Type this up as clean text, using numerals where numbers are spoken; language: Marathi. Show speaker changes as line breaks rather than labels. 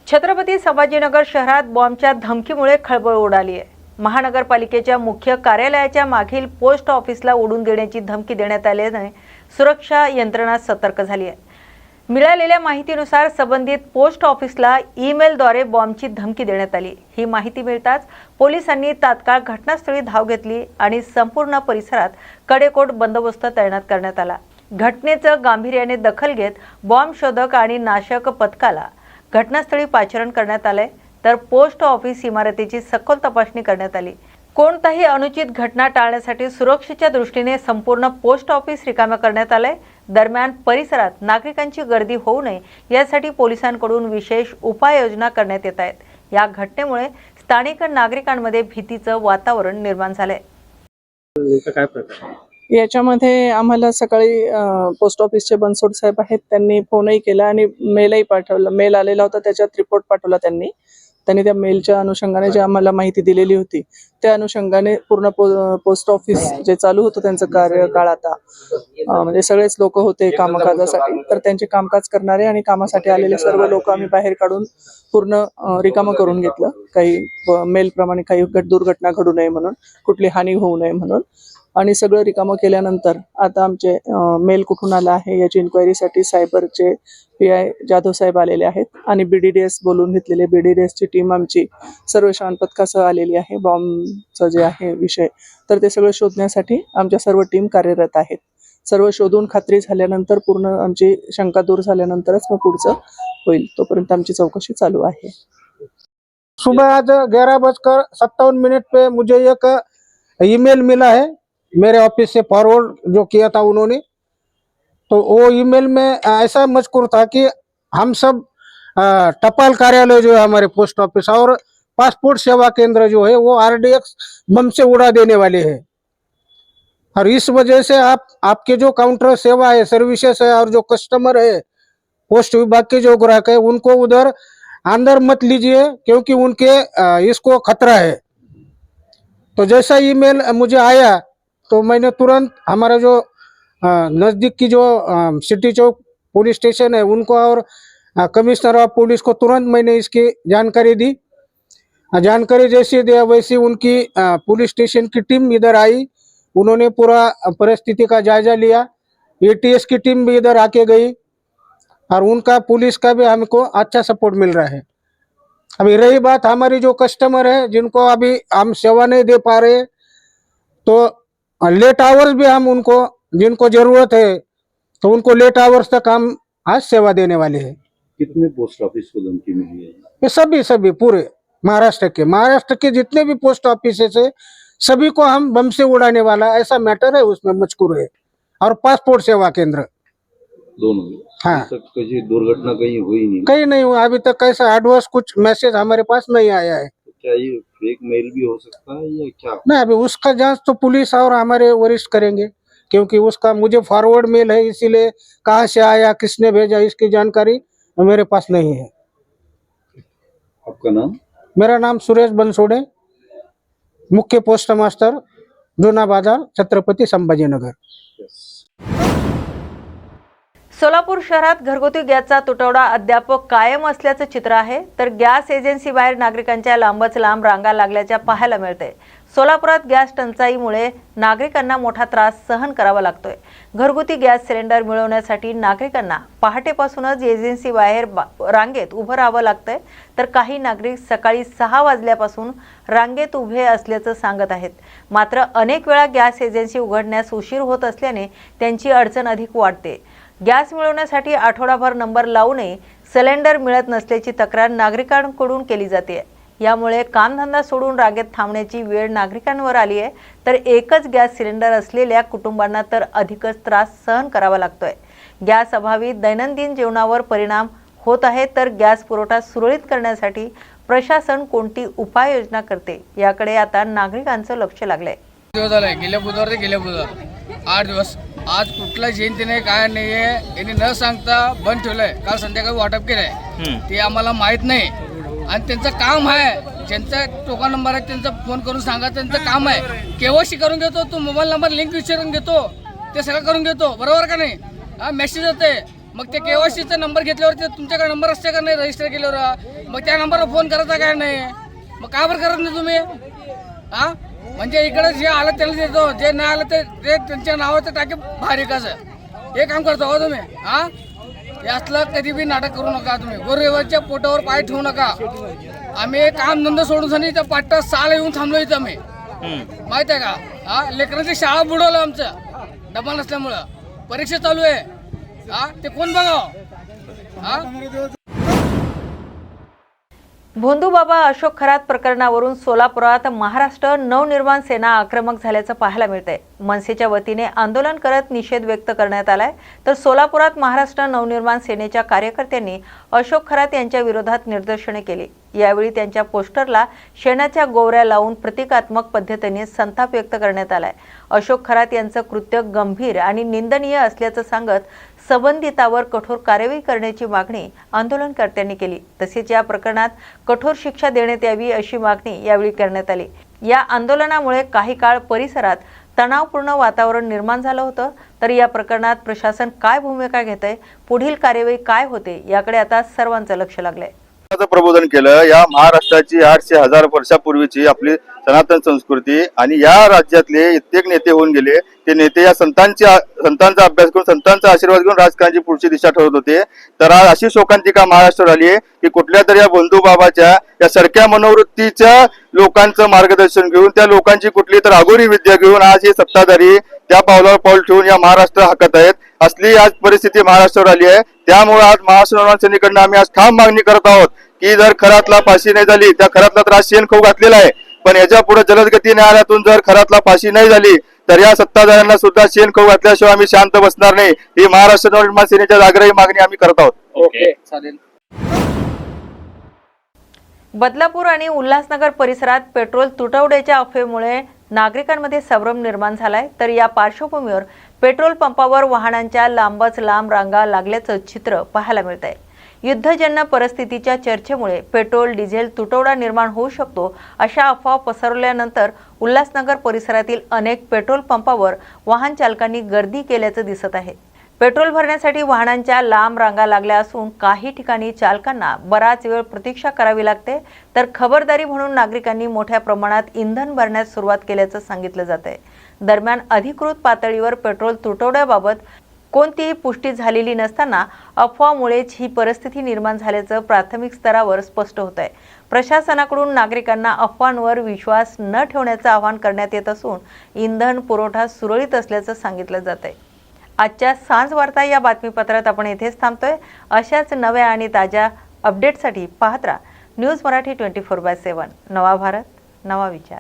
छत्रपती संभाजीनगर शहरात बॉम्बच्या धमकीमुळे खळबळ उडाली आहे। महानगरपालिकेच्या मुख्य कार्यालयाच्या मागील पोस्ट ऑफिसला उडून देण्याची धमकी देण्यात आल्याने सुरक्षा यंत्रणा सतर्क झाली आहे। मिळालेल्या माहितीनुसार संबंधित पोस्ट ऑफिसला ईमेलद्वारे बॉम्बची धमकी देण्यात आली। ही माहिती मिळताच पोलिसांनी तात्काळ घटनास्थळी धाव घेतली आणि संपूर्ण परिसरात कडेकोट बंदोबस्त तैनात करण्यात आला। घटनेचं गांभीर्याने दखल घेत बॉम्ब शोधक आणि नाशक पथकाला घटनास्थळी पाचारण करण्यात आले, तर पोस्ट ऑफिस इमारतीची सखोल तपासणी करण्यात आली। कोणताही अनुचित घटना टाळण्यासाठी सुरक्षेच्या दृष्टीने संपूर्ण पोस्ट ऑफिस रिकामे करण्यात आले। दरम्यान परिसरात नागरिकांची गर्दी होऊ नये यासाठी पोलिसांकडून विशेष उपाययोजना करण्यात येत आहेत। या घटनेमुळे स्थानिक नागरिकांमध्ये भीतीचं वातावरण निर्माण झालंय।
याच्यामध्ये आम्हाला सकाळी पोस्ट ऑफिसचे बनसोड साहेब आहेत, त्यांनी फोनही केला आणि मेलही पाठवला। मेल आलेला होता, त्याच्यात रिपोर्ट पाठवला त्यांनी त्या मेलच्या अनुषंगाने जे आम्हाला माहिती दिलेली होती त्या अनुषंगाने पूर्ण पोस्ट ऑफिस जे चालू होतं त्यांचं कार्यकाळ आता म्हणजे सगळेच लोक होते कामकाजासाठी, तर त्यांचे कामकाज करणारे आणि कामासाठी आलेले सर्व लोक आम्ही बाहेर काढून पूर्ण रिकामं करून घेतलं। काही मेल प्रमाणे काही दुर्घटना घडू नये म्हणून, कुठली हानी होऊ नये म्हणून, आणि सगळं रिकामं केल्यानंतर आता आमचे मेल कुठून आला आहे याची इन्क्वायरीसाठी सायबरचे PI जाधव साहेब आलेले आहेत आणि BDDS बोलून घेतलेले BDDS ची टीम आमची सर्वेक्षण पथकासह आलेली आहे। बॉम्बचं जे आहे विषय तर ते सगळं शोधण्यासाठी आमच्या सर्व टीम कार्यरत आहेत। सर्व शोधून खात्री झाल्यानंतर पूर्ण आमची शंका दूर झाल्यानंतरच मग पुढचं होईल, तोपर्यंत आमची चौकशी चालू आहे।
सुबह आज 11:57 पे मुझे एक ईमेल मिला है, मेरे ऑफिस से फॉरवर्ड जो किया था उन्होंने, तो वो ईमेल में ऐसा मजकूर था कि हम सब टपाल कार्यालय जो है हमारे पोस्ट ऑफिस और पासपोर्ट सेवा केंद्र जो है वो RDX बम से उड़ा देने वाले हैं, और इस वजह से आपके जो काउंटर सेवा है, सर्विसेज है और जो कस्टमर है, पोस्ट विभाग के जो ग्राहक है, उनको उधर अंदर मत लीजिए क्योंकि उनके इसको खतरा है। तो जैसा ईमेल मुझे आया तो मैंने तुरंत हमारा जो नज़दीक की जो सिटी चौक पुलिस स्टेशन है उनको और कमिश्नर ऑफ पुलिस को तुरंत मैंने इसकी जानकारी दी। जानकारी जैसी दिया वैसी उनकी पुलिस स्टेशन की टीम इधर आई, उन्होंने पूरा परिस्थिति का जायजा लिया। ATS की टीम भी इधर आके गई और उनका पुलिस का भी हमको अच्छा सपोर्ट मिल रहा है। अभी रही बात हमारी जो कस्टमर है जिनको अभी हम सेवा नहीं दे पा रहे, तो लेट आवर्स भी हम उनको, जिनको जरूरत है तो उनको लेट आवर्स तक हम आज सेवा देने वाले हैं।
कितने पोस्ट ऑफिस को धमकी मिली है?
ये सभी पूरे महाराष्ट्र के जितने भी पोस्ट ऑफिस है सभी को हम बम से उड़ाने वाला ऐसा मैटर है, उसमें मजकूर है। और पासपोर्ट सेवा केंद्र
दोनों।
हाँ,
कहीं दुर्घटना कहीं हुई नहीं?
कहीं नहीं हुआ अभी तक, ऐसा एडवर्स कुछ मैसेज हमारे पास नहीं आया है।
क्या ये फेक मेल भी हो सकता है या क्या?
नहीं, अभी उसका जांच तो पुलिस और हमारे वरिष्ठ करेंगे, क्योंकि उसका मुझे फॉरवर्ड मेल है, इसीलिए कहाँ से आया, किसने भेजा, इसकी जानकारी मेरे पास नहीं है।
आपका नाम?
मेरा नाम सुरेश बनसोडे, मुख्य पोस्ट मास्टर, जूना बाजार, छत्रपती संभाजीनगर।
सोलापूर शहरात घरगुती गॅसचा तुटवडा अद्याप कायम असल्याचं चित्र आहे, तर गॅस एजन्सी बाहेर नागरिकांच्या लांबच लांब रांगा लागल्याच्या पाहायला मिळते। सोलापुरात गॅस टंचाईमुळे नागरिकांना मोठा त्रास सहन करावा लागतोय। घरगुती गॅस सिलेंडर मिळवण्यासाठी नागरिकांना पहाटेपासूनच एजन्सी बाहेर रांगेत उभं राहावं लागतंय, तर काही नागरिक सकाळी 6 वाजल्यापासून रांगेत उभे असल्याचं सांगत आहेत। मात्र अनेक वेळा गॅस एजन्सी उघडण्यास उशीर होत असल्याने त्यांची अडचण अधिक वाढते। गॅस मिळवण्यासाठी आठवडाभर नंबर लावूनही सिलेंडर मिळत नसल्याची तक्रार नागरिकांकडून केली जाते। यामुळे कामधंदा सोडून रांगेत थांबण्याची वेळ नागरिकांवर आली आहे, तर एकच गॅस सिलेंडर असलेल्या कुटुंबांना तर अधिकच त्रास सहन करावा लागतोय। गॅस अभावी दैनंदिन जीवनावर परिणाम होत आहे, तर गॅस पुरवठा सुरळीत करण्यासाठी प्रशासन कोणती उपाययोजना करते याकडे आता नागरिकांचं लक्ष लागलंय।
गेल्या बुधवार ते गेल्या बुधवार 8 दिवस आज कुठला जयंती नाही, काय नाही आहे, यांनी न सांगता बंद ठेवलंय। काल संध्याकाळी वाटप केलंय, ते आम्हाला माहित नाही आणि त्यांचं काम आहे, ज्यांचा टोकन नंबर आहे त्यांचा फोन करून सांगा, त्यांचं काम आहे। KYC करून घेतो, तो मोबाईल नंबर लिंक विचारून घेतो, ते सगळं करून घेतो, बरोबर का नाही? हा मेसेज येते, मग ते केवायसीचा नंबर घेतल्यावर ते तुमच्याकडे नंबर असते का नाही रजिस्टर केल्यावर, मग त्या नंबरवर फोन करायचा काय नाही, मग का बरं करत नाही तुम्ही? हा म्हणजे इकडे जे आलं त्याला देतो, जे नाही आलं ते त्यांच्या नावाचं टाके भारी कसं हे काम करतो हो तुम्ही? हा यातलं कधी बी नाटक करू नका तुम्ही, गोरगरिबाच्या पोटावर पाय ठेवू नका. आम्ही काम धंदा सोडून इथं 5 साल येऊन थांबलो इथं आम्ही, माहित आहे का? हा लेकरांची शाळा बुडवलं आमचं डबा नसल्यामुळं, परीक्षा चालू आहे. हा ते कोण बघाव? हा
भोंदूबाबा अशोक खरात प्रकरणावरून सोलापुरात महाराष्ट्र नवनिर्माण सेना आक्रमक झाल्याचं पाहायला मिळतंय. मनसेच्या वतीने आंदोलन करत निषेध व्यक्त करण्यात आलाय, तर सोलापुरात महाराष्ट्र नवनिर्माण सेनेच्या कार्यकर्त्यांनी अशोक खरात यांच्या विरोधात निदर्शने केली. यावेळी त्यांच्या पोस्टरला शेणाच्या गोवऱ्या लावून प्रतिकात्मक पद्धतीने संताप व्यक्त करण्यात आलाय. अशोक खरात यांचं कृत्य गंभीर आणि निंदनीय असल्याचं सांगत संबंधितावर कठोर कार्यवाही करण्याची मागणी आंदोलनकर्त्यांनी केली. तसेच या प्रकरणात कठोर शिक्षा देण्यात यावी अशी मागणी यावेळी करण्यात आली. या आंदोलनामुळे काही काळ परिसरात तणावपूर्ण वातावरण निर्माण झालं होतं. तर या प्रकरणात प्रशासन काय भूमिका घेतंय, पुढील कार्यवाही काय होते, याकडे आता सर्वांचं लक्ष लागलंय.
प्रबोधन केलं. या महाराष्ट्राची 800,000 वर्षापूर्वीची आपली सनातन संस्कृती आणि या राज्यातले कित्येक नेते होऊन गेले. ते नेते या संतांचा अभ्यास करून, संतांचा आशीर्वाद घेऊन राजकारणाची पुढची दिशा ठरवत होते. तर आज अशी शोकांतिका महाराष्ट्रावर आली आहे की कुठल्या तरी या बंधुबाबाच्या या सरक्या मनोवृत्तीच्या लोकांचं मार्गदर्शन घेऊन, त्या लोकांची कुठली तर अघोरी विद्या घेऊन आज हे सत्ताधारी त्या पावलावर पाऊल ठेवून या महाराष्ट्र हाकत आहेत. असली आज परिस्थिती महाराष्ट्रावर आली आहे. त्यामुळे आज महाराष्ट्र नवनिर्माण सेनेकडनं आम्ही आज ठाम मागणी करत आहोत की जर खरातला फाशी नाही झाली, त्या खरातला तर आज शेणखाऊ घातलेला आहे, पण याच्या पुढे जलदगती न्यायालयातून जर खरातला फाशी नाही झाली तर या सत्ताधाऱ्यांना सुद्धा शेणखाऊ घातल्याशिवाय आम्ही शांत बसणार नाही. ही महाराष्ट्र नवनिर्माण सेनेच्या जागराही मागणी आम्ही करत आहोत.
ओके चालेल.
बदलापूर आणि उल्हासनगर परिसरात पेट्रोल तुटवड्याच्या अफवेमुळे नागरिकांमध्ये संभ्रम निर्माण झालाय. तर या पार्श्वभूमीवर पेट्रोल पंपावर वाहनांच्या लांबच लांब रांगा लागल्याचं चित्र पाहायला मिळतंय. युद्धजन्य परिस्थितीच्या चर्चेमुळे पेट्रोल डिझेल तुटवडा निर्माण होऊ शकतो अशा अफवा पसरवल्यानंतर उल्हासनगर परिसरातील अनेक पेट्रोल पंपावर वाहन चालकांनी गर्दी केल्याचं दिसत आहे. पेट्रोल भरण्यासाठी वाहनांच्या लांब रांगा लागल्या असून काही ठिकाणी चालकांना बराच वेळ प्रतीक्षा करावी लागते. तर खबरदारी म्हणून नागरिकांनी मोठ्या प्रमाणात इंधन भरण्यास सुरुवात केल्याचं सांगितलं जातंय. दरम्यान अधिकृत पातळीवर पेट्रोल तुटवड्याबाबत कोणतीही पुष्टी झालेली नसताना अफवामुळेच ही परिस्थिती निर्माण झाल्याचं प्राथमिक स्तरावर स्पष्ट होत आहे. प्रशासनाकडून नागरिकांना अफवांवर विश्वास न ठेवण्याचं आवाहन करण्यात येत असून इंधन पुरवठा सुरळीत असल्याचं सांगितलं जात आहे. आजच्या सांज वार्ता या बातमीपत्रात आपण इथेच थांबतोय. अशाच नव्या आणि ताज्या अपडेटसाठी पाहत राहा न्यूज मराठी 24/7. नवा भारत, नवा विचार.